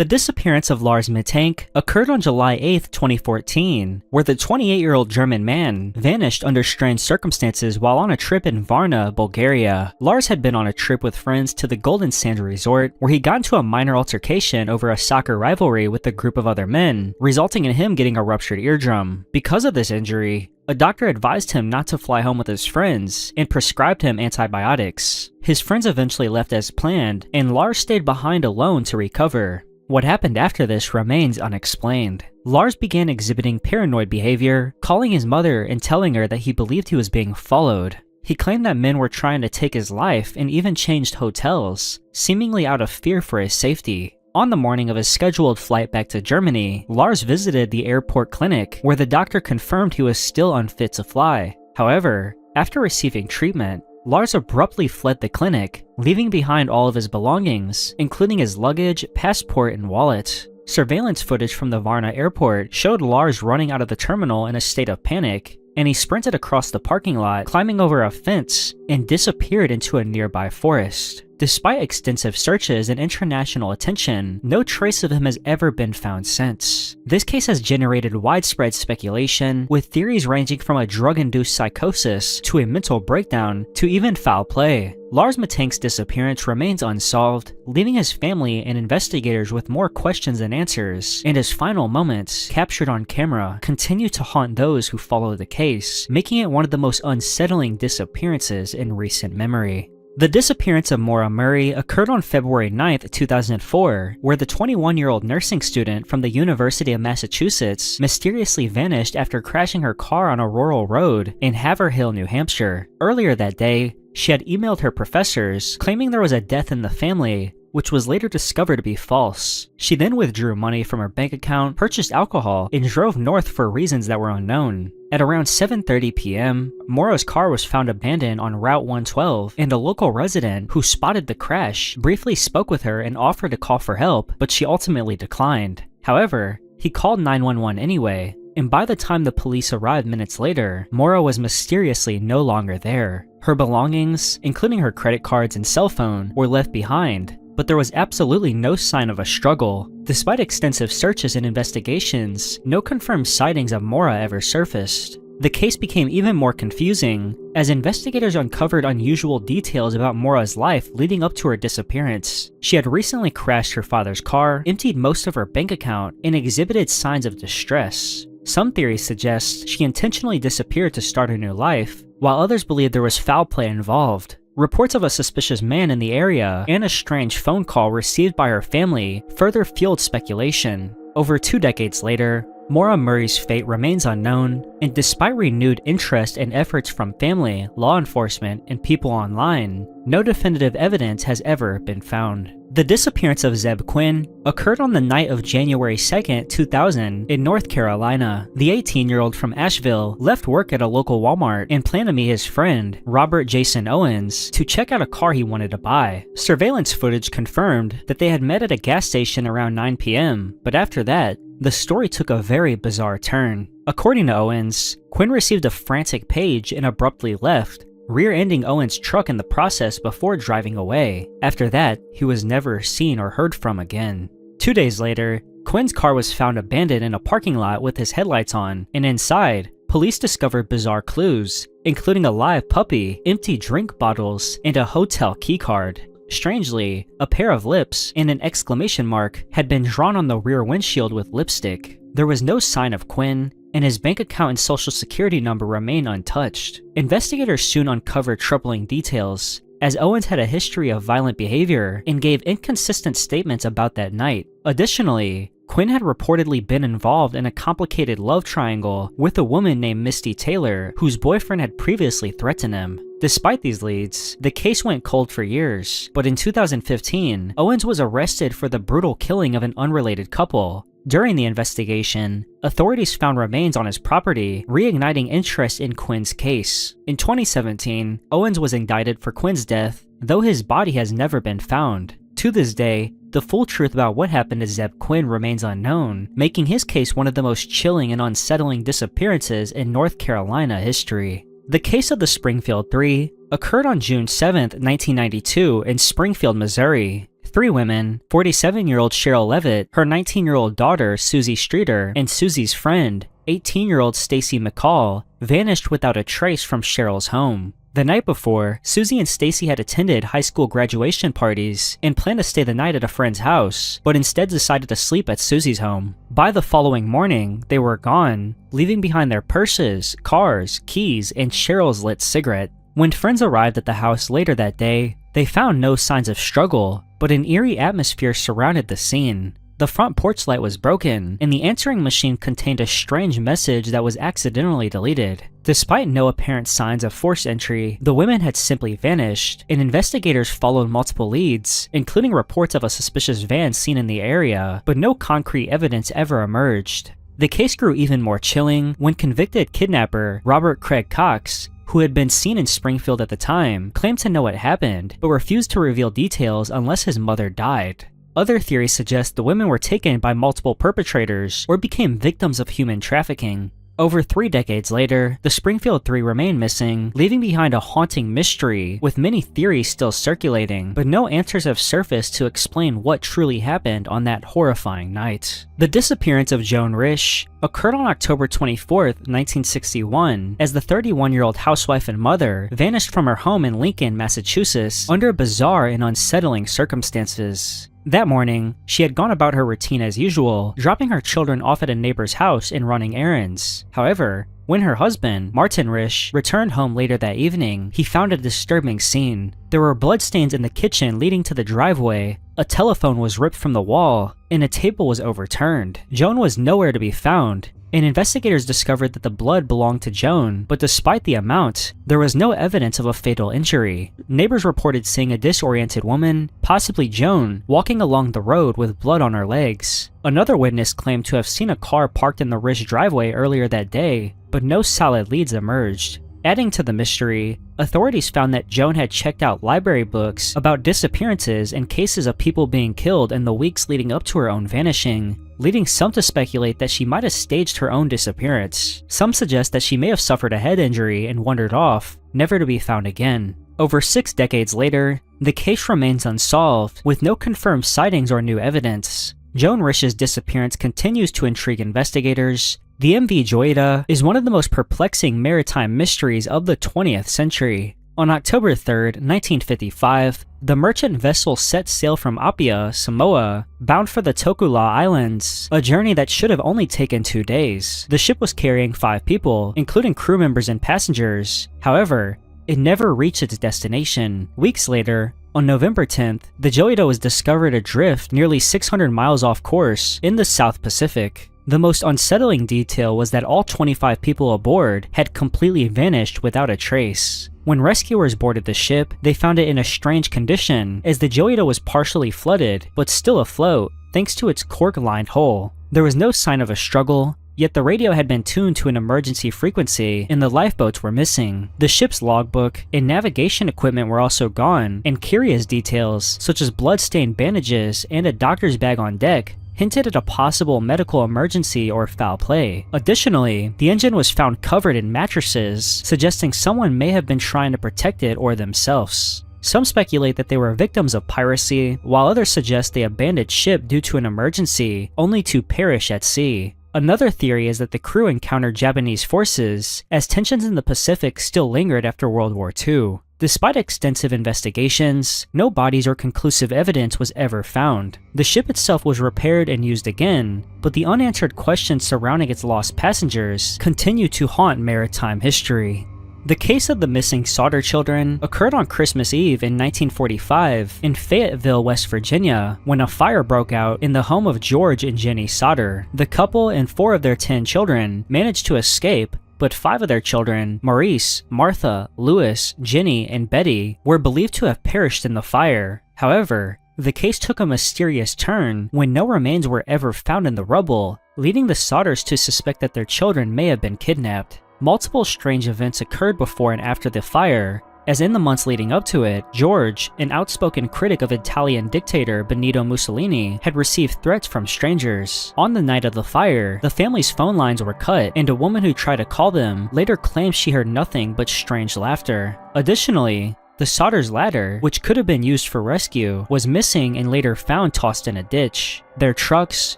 The disappearance of Lars Mittank occurred on July 8, 2014, where the 28-year-old German man vanished under strange circumstances while on a trip in Varna, Bulgaria. Lars had been on a trip with friends to the Golden Sands Resort, where he got into a minor altercation over a soccer rivalry with a group of other men, resulting in him getting a ruptured eardrum. Because of this injury, a doctor advised him not to fly home with his friends and prescribed him antibiotics. His friends eventually left as planned, and Lars stayed behind alone to recover. What happened after this remains unexplained. Lars began exhibiting paranoid behavior, calling his mother and telling her that he believed he was being followed. He claimed that men were trying to take his life and even changed hotels, seemingly out of fear for his safety. On the morning of his scheduled flight back to Germany, Lars visited the airport clinic where the doctor confirmed he was still unfit to fly. However, after receiving treatment, Lars abruptly fled the clinic, leaving behind all of his belongings, including his luggage, passport, and wallet. Surveillance footage from the Varna airport showed Lars running out of the terminal in a state of panic, and he sprinted across the parking lot, climbing over a fence, and disappeared into a nearby forest. Despite extensive searches and international attention, no trace of him has ever been found since. This case has generated widespread speculation, with theories ranging from a drug-induced psychosis to a mental breakdown to even foul play. Lars Mittank's disappearance remains unsolved, leaving his family and investigators with more questions than answers, and his final moments, captured on camera, continue to haunt those who follow the case, making it one of the most unsettling disappearances in recent memory. The disappearance of Maura Murray occurred on February 9, 2004, where the 21-year-old nursing student from the University of Massachusetts mysteriously vanished after crashing her car on a rural road in Haverhill, New Hampshire. Earlier that day, she had emailed her professors claiming there was a death in the family, which was later discovered to be false. She then withdrew money from her bank account, purchased alcohol, and drove north for reasons that were unknown. At around 7:30 p.m., Maura's car was found abandoned on Route 112, and a local resident who spotted the crash briefly spoke with her and offered to call for help, but she ultimately declined. However, he called 911 anyway, and by the time the police arrived minutes later, Maura was mysteriously no longer there. Her belongings, including her credit cards and cell phone, were left behind, but there was absolutely no sign of a struggle. Despite extensive searches and investigations, no confirmed sightings of Maura ever surfaced. The case became even more confusing, as investigators uncovered unusual details about Maura's life leading up to her disappearance. She had recently crashed her father's car, emptied most of her bank account, and exhibited signs of distress. Some theories suggest she intentionally disappeared to start a new life, while others believe there was foul play involved. Reports of a suspicious man in the area and a strange phone call received by her family further fueled speculation. Over 2 decades later, Maura Murray's fate remains unknown, and despite renewed interest and efforts from family, law enforcement, and people online, no definitive evidence has ever been found. The disappearance of Zeb Quinn occurred on the night of January 2, 2000 in North Carolina. The 18-year-old from Asheville left work at a local Walmart and planned to meet his friend, Robert Jason Owens, to check out a car he wanted to buy. Surveillance footage confirmed that they had met at a gas station around 9 p.m., but after that, the story took a very bizarre turn. According to Owens, Quinn received a frantic page and abruptly left, rear-ending Owens' truck in the process before driving away. After that, he was never seen or heard from again. 2 days later, Quinn's car was found abandoned in a parking lot with his headlights on, and inside, police discovered bizarre clues, including a live puppy, empty drink bottles, and a hotel keycard. Strangely, a pair of lips and an exclamation mark had been drawn on the rear windshield with lipstick. There was no sign of Quinn, and his bank account and social security number remained untouched. Investigators soon uncovered troubling details, as Owens had a history of violent behavior and gave inconsistent statements about that night. Additionally, Quinn had reportedly been involved in a complicated love triangle with a woman named Misty Taylor, whose boyfriend had previously threatened him. Despite these leads, the case went cold for years, but in 2015, Owens was arrested for the brutal killing of an unrelated couple. During the investigation, authorities found remains on his property, reigniting interest in Quinn's case. In 2017, Owens was indicted for Quinn's death, though his body has never been found. To this day, the full truth about what happened to Zeb Quinn remains unknown, making his case one of the most chilling and unsettling disappearances in North Carolina history. The case of the Springfield 3 occurred on June 7, 1992 in Springfield, Missouri. Three women, 47-year-old Cheryl Levitt, her 19-year-old daughter Susie Streeter, and Susie's friend, 18-year-old Stacy McCall, vanished without a trace from Cheryl's home. The night before, Susie and Stacy had attended high school graduation parties and planned to stay the night at a friend's house, but instead decided to sleep at Susie's home. By the following morning, they were gone, leaving behind their purses, cars, keys, and Cheryl's lit cigarette. When friends arrived at the house later that day, they found no signs of struggle, but an eerie atmosphere surrounded the scene. The front porch light was broken, and the answering machine contained a strange message that was accidentally deleted. Despite no apparent signs of forced entry, the women had simply vanished, and investigators followed multiple leads, including reports of a suspicious van seen in the area, but no concrete evidence ever emerged. The case grew even more chilling when convicted kidnapper Robert Craig Cox, who had been seen in Springfield at the time, claimed to know what happened, but refused to reveal details unless his mother died. Other theories suggest the women were taken by multiple perpetrators or became victims of human trafficking. Over 3 decades later, the Springfield Three remain missing, leaving behind a haunting mystery, with many theories still circulating, but no answers have surfaced to explain what truly happened on that horrifying night. The disappearance of Joan Risch occurred on October 24, 1961, as the 31-year-old housewife and mother vanished from her home in Lincoln, Massachusetts, under bizarre and unsettling circumstances. That morning, she had gone about her routine as usual, dropping her children off at a neighbor's house and running errands. However, when her husband, Martin Risch, returned home later that evening, he found a disturbing scene. There were bloodstains in the kitchen leading to the driveway, a telephone was ripped from the wall, and a table was overturned. Joan was nowhere to be found, and investigators discovered that the blood belonged to Joan, but despite the amount, there was no evidence of a fatal injury. Neighbors reported seeing a disoriented woman, possibly Joan, walking along the road with blood on her legs. Another witness claimed to have seen a car parked in the Risch driveway earlier that day, but no solid leads emerged. Adding to the mystery, authorities found that Joan had checked out library books about disappearances and cases of people being killed in the weeks leading up to her own vanishing, leading some to speculate that she might have staged her own disappearance. Some suggest that she may have suffered a head injury and wandered off, never to be found again. Over 6 decades later, the case remains unsolved, with no confirmed sightings or new evidence. Joan Risch's disappearance continues to intrigue investigators. The MV Joyita is one of the most perplexing maritime mysteries of the 20th century. On October 3, 1955, the merchant vessel set sail from Apia, Samoa, bound for the Tokelau Islands, a journey that should have only taken 2 days. The ship was carrying 5 people, including crew members and passengers. However, it never reached its destination. Weeks later, on November 10th, the Joyita was discovered adrift nearly 600 miles off course in the South Pacific. The most unsettling detail was that all 25 people aboard had completely vanished without a trace. When rescuers boarded the ship, they found it in a strange condition, as the Joyita was partially flooded, but still afloat, thanks to its cork-lined hull. There was no sign of a struggle, yet the radio had been tuned to an emergency frequency and the lifeboats were missing. The ship's logbook and navigation equipment were also gone, and curious details, such as blood-stained bandages and a doctor's bag on deck, hinted at a possible medical emergency or foul play. Additionally, the engine was found covered in mattresses, suggesting someone may have been trying to protect it or themselves. Some speculate that they were victims of piracy, while others suggest they abandoned ship due to an emergency, only to perish at sea. Another theory is that the crew encountered Japanese forces, as tensions in the Pacific still lingered after World War II. Despite extensive investigations, no bodies or conclusive evidence was ever found. The ship itself was repaired and used again, but the unanswered questions surrounding its lost passengers continue to haunt maritime history. The case of the missing Sodder children occurred on Christmas Eve in 1945 in Fayetteville, West Virginia, when a fire broke out in the home of George and Jenny Sodder. The couple and 4 of their 10 children managed to escape, but 5 of their children, Maurice, Martha, Louis, Jenny, and Betty, were believed to have perished in the fire. However, the case took a mysterious turn when no remains were ever found in the rubble, leading the Sodders to suspect that their children may have been kidnapped. Multiple strange events occurred before and after the fire, as in the months leading up to it, George, an outspoken critic of Italian dictator Benito Mussolini, had received threats from strangers. On the night of the fire, the family's phone lines were cut, and a woman who tried to call them later claimed she heard nothing but strange laughter. Additionally, The Sodder's ladder, which could have been used for rescue, was missing and later found tossed in a ditch. Their trucks,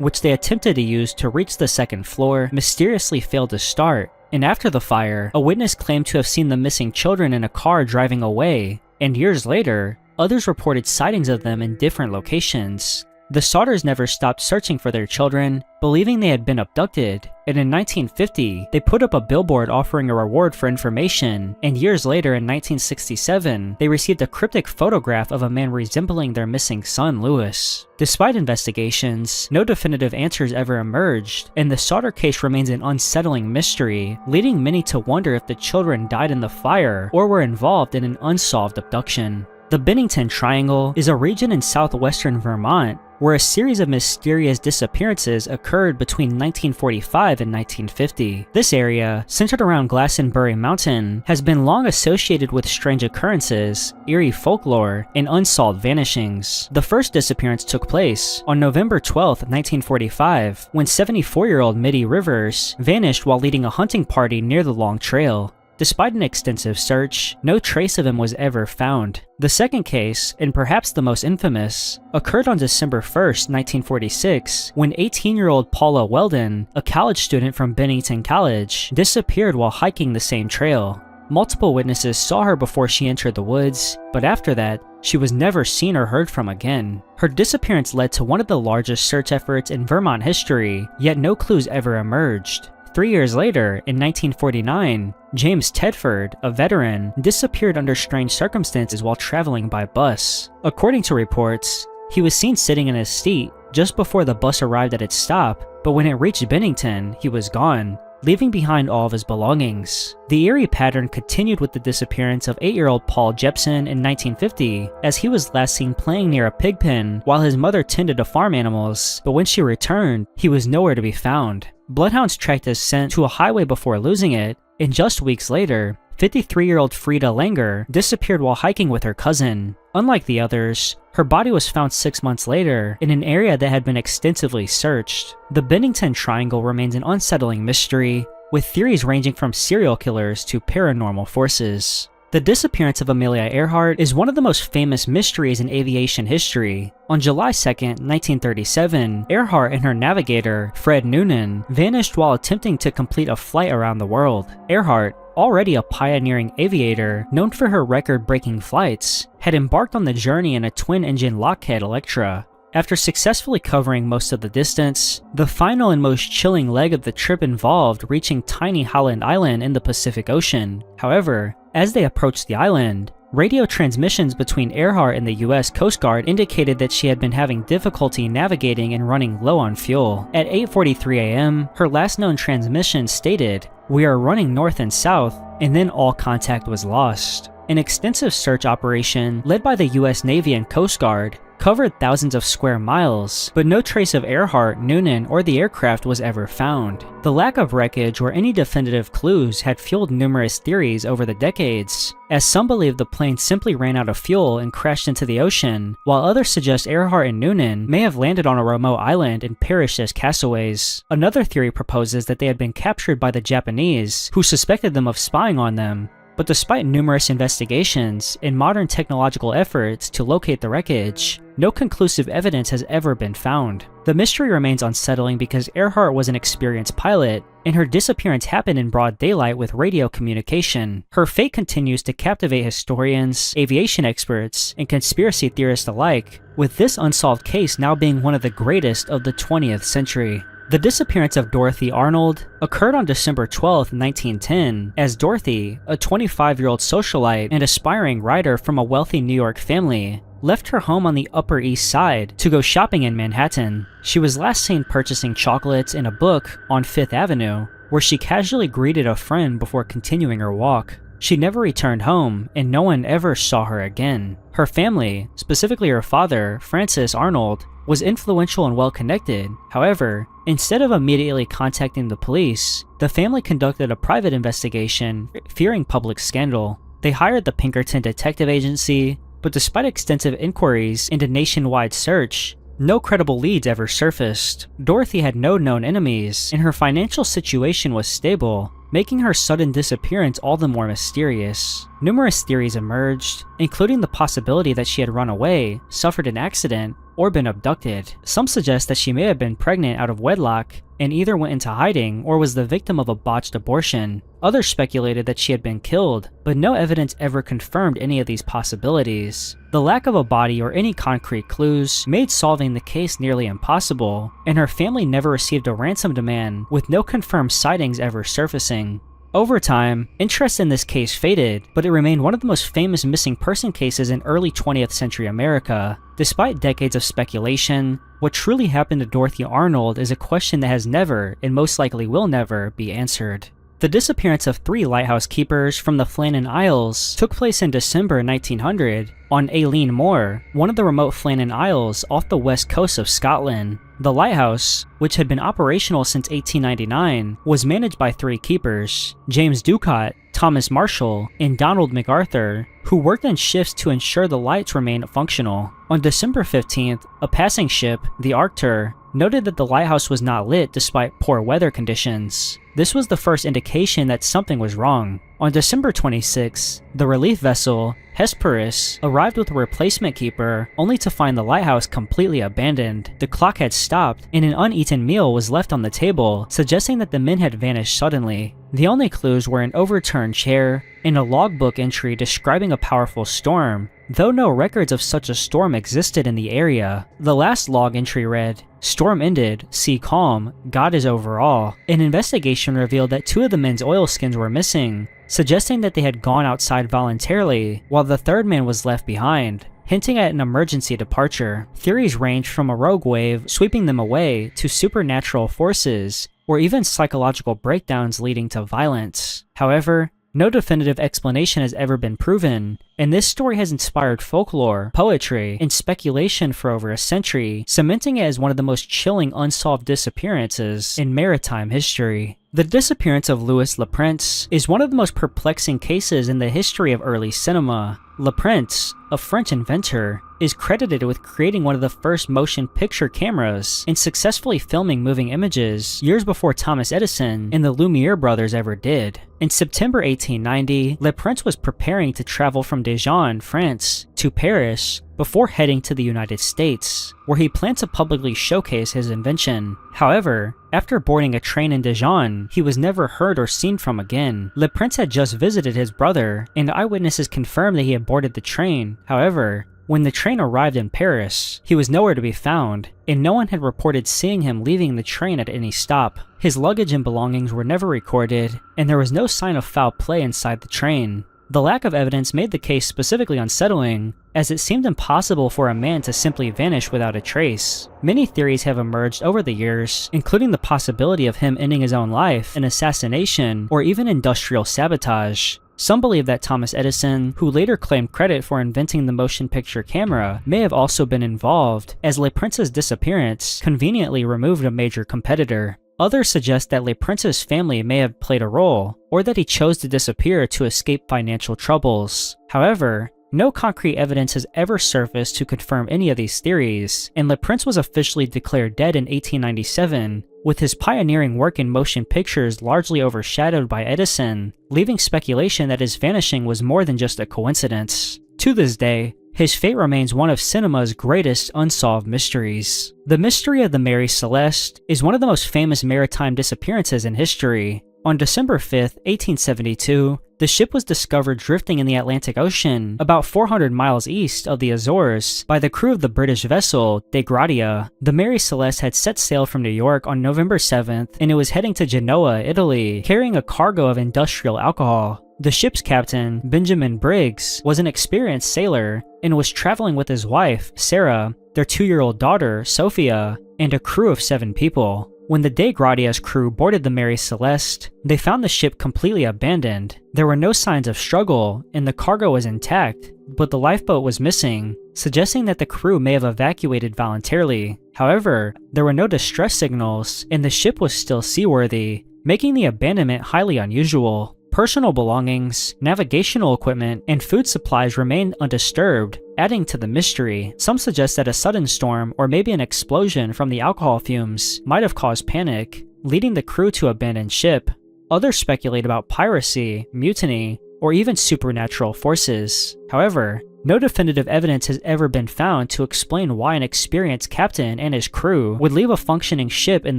which they attempted to use to reach the second floor, mysteriously failed to start, and after the fire, a witness claimed to have seen the missing children in a car driving away, and years later, others reported sightings of them in different locations. The Sodders never stopped searching for their children, believing they had been abducted, and in 1950, they put up a billboard offering a reward for information, and years later in 1967, they received a cryptic photograph of a man resembling their missing son, Louis. Despite investigations, no definitive answers ever emerged, and the Sodder case remains an unsettling mystery, leading many to wonder if the children died in the fire or were involved in an unsolved abduction. The Bennington Triangle is a region in southwestern Vermont where a series of mysterious disappearances occurred between 1945 and 1950. This area, centered around Glastonbury Mountain, has been long associated with strange occurrences, eerie folklore, and unsolved vanishings. The first disappearance took place on November 12, 1945, when 74-year-old Mitty Rivers vanished while leading a hunting party near the Long Trail. Despite an extensive search, no trace of him was ever found. The second case, and perhaps the most infamous, occurred on December 1, 1946, when 18-year-old Paula Weldon, a college student from Bennington College, disappeared while hiking the same trail. Multiple witnesses saw her before she entered the woods, but after that, she was never seen or heard from again. Her disappearance led to one of the largest search efforts in Vermont history, yet no clues ever emerged. 3 years later, in 1949, James Tedford, a veteran, disappeared under strange circumstances while traveling by bus. According to reports, he was seen sitting in his seat just before the bus arrived at its stop, but when it reached Bennington, he was gone, leaving behind all of his belongings. The eerie pattern continued with the disappearance of 8-year-old Paul Jepson in 1950, as he was last seen playing near a pig pen while his mother tended to farm animals, but when she returned, he was nowhere to be found. Bloodhounds tracked his scent to a highway before losing it, and just weeks later, 53-year-old Frida Langer disappeared while hiking with her cousin. Unlike the others, her body was found 6 months later in an area that had been extensively searched. The Bennington Triangle remains an unsettling mystery, with theories ranging from serial killers to paranormal forces. The disappearance of Amelia Earhart is one of the most famous mysteries in aviation history. On July 2, 1937, Earhart and her navigator, Fred Noonan, vanished while attempting to complete a flight around the world. Earhart, already a pioneering aviator known for her record-breaking flights, had embarked on the journey in a twin-engine Lockheed Electra. After successfully covering most of the distance, the final and most chilling leg of the trip involved reaching tiny Holland Island in the Pacific Ocean. However, as they approached the island, radio transmissions between Earhart and the US Coast Guard indicated that she had been having difficulty navigating and running low on fuel. At 8:43 a.m., her last known transmission stated, "We are running north and south," and then all contact was lost. An extensive search operation led by the US Navy and Coast Guard covered thousands of square miles, but no trace of Earhart, Noonan, or the aircraft was ever found. The lack of wreckage or any definitive clues had fueled numerous theories over the decades, as some believe the plane simply ran out of fuel and crashed into the ocean, while others suggest Earhart and Noonan may have landed on a remote island and perished as castaways. Another theory proposes that they had been captured by the Japanese, who suspected them of spying on them. But despite numerous investigations and modern technological efforts to locate the wreckage, no conclusive evidence has ever been found. The mystery remains unsettling because Earhart was an experienced pilot, and her disappearance happened in broad daylight with radio communication. Her fate continues to captivate historians, aviation experts, and conspiracy theorists alike, with this unsolved case now being one of the greatest of the 20th century. The disappearance of Dorothy Arnold occurred on December 12, 1910, as Dorothy, a 25-year-old socialite and aspiring writer from a wealthy New York family, left her home on the Upper East Side to go shopping in Manhattan. She was last seen purchasing chocolates and a book on Fifth Avenue, where she casually greeted a friend before continuing her walk. She never returned home, and no one ever saw her again. Her family, specifically her father, Francis Arnold, was influential and well-connected. However, instead of immediately contacting the police, the family conducted a private investigation, fearing public scandal. They hired the Pinkerton Detective Agency, but despite extensive inquiries and a nationwide search, no credible leads ever surfaced. Dorothy had no known enemies, and her financial situation was stable, making her sudden disappearance all the more mysterious. Numerous theories emerged, including the possibility that she had run away, suffered an accident, or been abducted. Some suggest that she may have been pregnant out of wedlock and either went into hiding or was the victim of a botched abortion. Others speculated that she had been killed, but no evidence ever confirmed any of these possibilities. The lack of a body or any concrete clues made solving the case nearly impossible, and her family never received a ransom demand, with no confirmed sightings ever surfacing. Over time, interest in this case faded, but it remained one of the most famous missing person cases in early 20th century America. Despite decades of speculation, what truly happened to Dorothy Arnold is a question that has never, and most likely will never, be answered. The disappearance of 3 lighthouse keepers from the Flannan Isles took place in December 1900 on Aileen Moor, one of the remote Flannan Isles off the west coast of Scotland. The lighthouse, which had been operational since 1899, was managed by 3 keepers, James Ducott, Thomas Marshall, and Donald MacArthur, who worked in shifts to ensure the lights remained functional. On December 15th, a passing ship, the Arctur, noted that the lighthouse was not lit despite poor weather conditions. This was the first indication that something was wrong. On December 26, the relief vessel, Hesperus, arrived with a replacement keeper, only to find the lighthouse completely abandoned. The clock had stopped, and an uneaten meal was left on the table, suggesting that the men had vanished suddenly. The only clues were an overturned chair and a logbook entry describing a powerful storm, though no records of such a storm existed in the area. The last log entry read, "Storm ended, sea calm, God is over all." An investigation revealed that 2 of the men's oilskins were missing, suggesting that they had gone outside voluntarily, while the 3rd man was left behind, hinting at an emergency departure. Theories ranged from a rogue wave sweeping them away to supernatural forces, or even psychological breakdowns leading to violence. However, no definitive explanation has ever been proven, and this story has inspired folklore, poetry, and speculation for over a century, cementing it as one of the most chilling unsolved disappearances in maritime history. The disappearance of Louis Le Prince is one of the most perplexing cases in the history of early cinema. Le Prince, a French inventor, is credited with creating one of the first motion picture cameras and successfully filming moving images years before Thomas Edison and the Lumiere brothers ever did. In September 1890, Le Prince was preparing to travel from Dijon, France, to Paris before heading to the United States, where he planned to publicly showcase his invention. However, after boarding a train in Dijon, he was never heard or seen from again. Le Prince had just visited his brother, and eyewitnesses confirmed that he had boarded the train. However, when the train arrived in Paris, he was nowhere to be found, and no one had reported seeing him leaving the train at any stop. His luggage and belongings were never recorded, and there was no sign of foul play inside the train. The lack of evidence made the case specifically unsettling, as it seemed impossible for a man to simply vanish without a trace. Many theories have emerged over the years, including the possibility of him ending his own life, an assassination, or even industrial sabotage. Some believe that Thomas Edison, who later claimed credit for inventing the motion picture camera, may have also been involved, as Le Prince's disappearance conveniently removed a major competitor. Others suggest that Le Prince's family may have played a role, or that he chose to disappear to escape financial troubles. However, no concrete evidence has ever surfaced to confirm any of these theories, and Le Prince was officially declared dead in 1897, with his pioneering work in motion pictures largely overshadowed by Edison, leaving speculation that his vanishing was more than just a coincidence. To this day, his fate remains one of cinema's greatest unsolved mysteries. The mystery of the Mary Celeste is one of the most famous maritime disappearances in history. On December 5, 1872, the ship was discovered drifting in the Atlantic Ocean about 400 miles east of the Azores by the crew of the British vessel De Gratia. The Mary Celeste had set sail from New York on November 7th, and it was heading to Genoa, Italy, carrying a cargo of industrial alcohol. The ship's captain, Benjamin Briggs, was an experienced sailor and was traveling with his wife, Sarah, their 2-year-old daughter, Sophia, and a crew of 7 people. When the De Gratia's crew boarded the Mary Celeste, they found the ship completely abandoned. There were no signs of struggle, and the cargo was intact, but the lifeboat was missing, suggesting that the crew may have evacuated voluntarily. However, there were no distress signals, and the ship was still seaworthy, making the abandonment highly unusual. Personal belongings, navigational equipment, and food supplies remained undisturbed, adding to the mystery. Some suggest that a sudden storm or maybe an explosion from the alcohol fumes might have caused panic, leading the crew to abandon ship. Others speculate about piracy, mutiny, or even supernatural forces. However, no definitive evidence has ever been found to explain why an experienced captain and his crew would leave a functioning ship in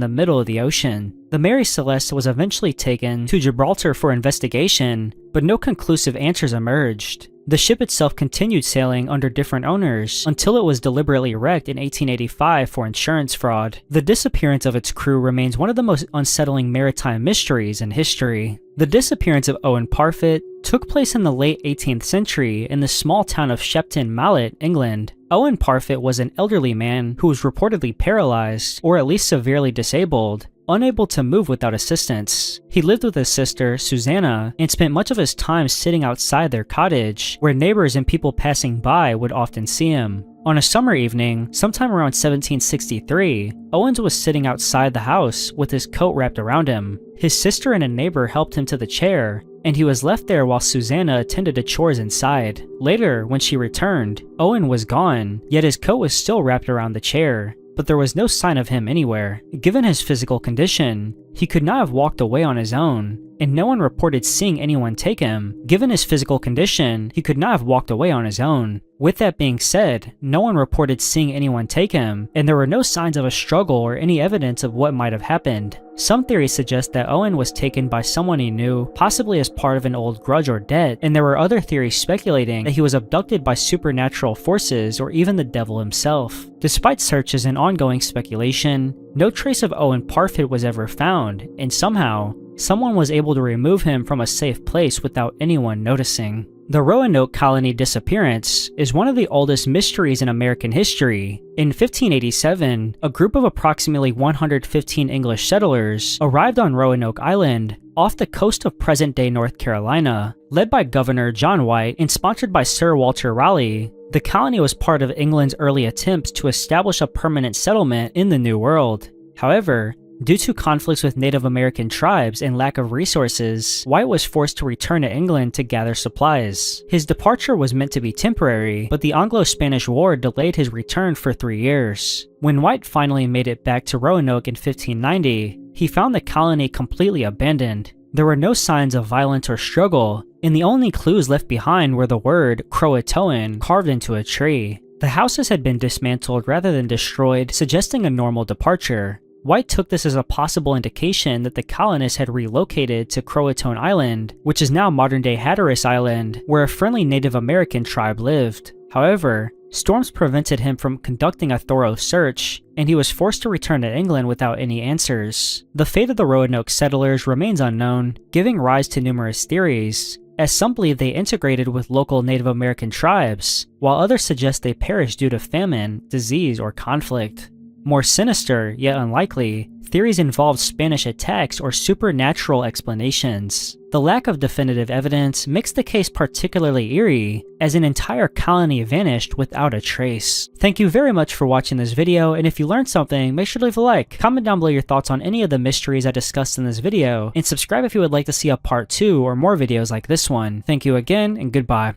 the middle of the ocean. The Mary Celeste was eventually taken to Gibraltar for investigation, but no conclusive answers emerged. The ship itself continued sailing under different owners until it was deliberately wrecked in 1885 for insurance fraud. The disappearance of its crew remains one of the most unsettling maritime mysteries in history. The disappearance of Owen Parfitt took place in the late 18th century in the small town of Shepton Mallet, England. Owen Parfitt was an elderly man who was reportedly paralyzed, or at least severely disabled, unable to move without assistance. He lived with his sister, Susanna, and spent much of his time sitting outside their cottage, where neighbors and people passing by would often see him. On a summer evening, sometime around 1763, Owens was sitting outside the house with his coat wrapped around him. His sister and a neighbor helped him to the chair, and he was left there while Susanna attended to chores inside. Later, when she returned, Owen was gone, yet his coat was still wrapped around the chair, but there was no sign of him anywhere. Given his physical condition, he could not have walked away on his own, and no one reported seeing anyone take him. Given his physical condition, he could not have walked away on his own. With that being said, no one reported seeing anyone take him, and there were no signs of a struggle or any evidence of what might have happened. Some theories suggest that Owen was taken by someone he knew, possibly as part of an old grudge or debt, and there were other theories speculating that he was abducted by supernatural forces or even the devil himself. Despite searches and ongoing speculation, no trace of Owen Parfitt was ever found, and somehow, someone was able to remove him from a safe place without anyone noticing. The Roanoke colony disappearance is one of the oldest mysteries in American history. In 1587, a group of approximately 115 English settlers arrived on Roanoke Island, off the coast of present-day North Carolina. Led by Governor John White and sponsored by Sir Walter Raleigh, the colony was part of England's early attempts to establish a permanent settlement in the New World. However, due to conflicts with Native American tribes and lack of resources, White was forced to return to England to gather supplies. His departure was meant to be temporary, but the Anglo-Spanish War delayed his return for 3 years. When White finally made it back to Roanoke in 1590, he found the colony completely abandoned. There were no signs of violence or struggle, and the only clues left behind were the word Croatoan carved into a tree. The houses had been dismantled rather than destroyed, suggesting a normal departure. White took this as a possible indication that the colonists had relocated to Croatoan Island, which is now modern-day Hatteras Island, where a friendly Native American tribe lived. However, storms prevented him from conducting a thorough search, and he was forced to return to England without any answers. The fate of the Roanoke settlers remains unknown, giving rise to numerous theories, as some believe they integrated with local Native American tribes, while others suggest they perished due to famine, disease, or conflict. More sinister, yet unlikely, theories involve Spanish attacks or supernatural explanations. The lack of definitive evidence makes the case particularly eerie, as an entire colony vanished without a trace. Thank you very much for watching this video, and if you learned something, make sure to leave a like, comment down below your thoughts on any of the mysteries I discussed in this video, and subscribe if you would like to see a part 2 or more videos like this one. Thank you again, and goodbye.